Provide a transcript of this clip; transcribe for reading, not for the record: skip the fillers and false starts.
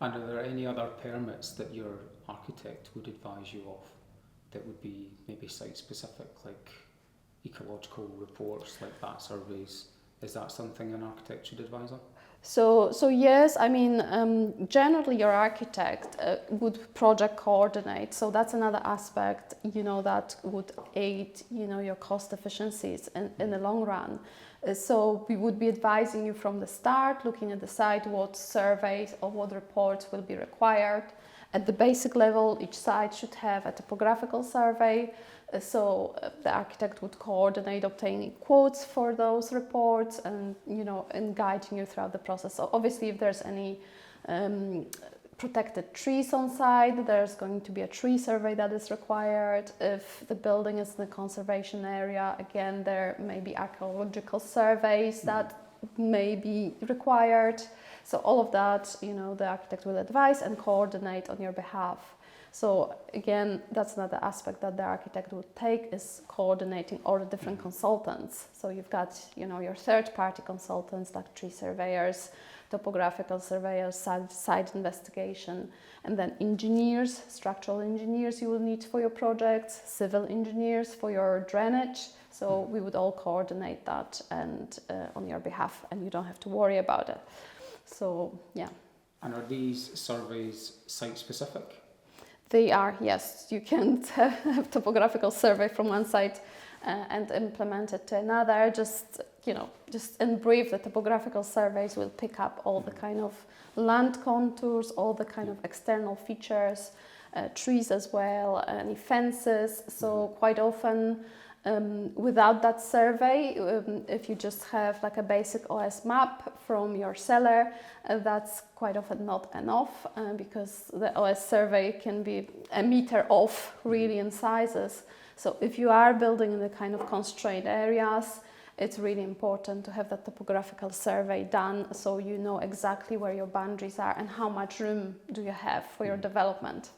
And are there any other permits that your architect would advise you of that would be maybe site-specific, like ecological reports, like that, surveys? Is that something an architect should advise on? So yes, I mean, generally your architect would project coordinate. So that's another aspect, that would aid, your cost efficiencies in the long run. So we would be advising you from the start, looking at the site, what surveys or what reports will be required. At the basic level, each site should have a topographical survey. So the architect would coordinate obtaining quotes for those reports and, and guiding you throughout the process. So obviously, if there's any protected trees on site, there's going to be a tree survey that is required. If the building is in a conservation area, again, there may be archaeological surveys that may be required. So all of that, the architect will advise and coordinate on your behalf. So again, that's another aspect that the architect would take, is coordinating all the different consultants. So you've got, your third-party consultants like tree surveyors, topographical surveyors, site investigation, and then engineers, structural engineers you will need for your projects, civil engineers for your drainage. So we would all coordinate that and on your behalf, and you don't have to worry about it. So, yeah. And are these surveys site-specific? They are, yes. You can't have topographical survey from one site and implement it to another. Just in brief, the topographical surveys will pick up all the kind of land contours, all the kind of external features, trees as well, any fences. So quite often, without that survey, if you just have like a basic OS map from your seller, that's quite often not enough because the OS survey can be a meter off really in sizes. So if you are building in the kind of constrained areas, it's really important to have that topographical survey done so you know exactly where your boundaries are and how much room do you have for your development.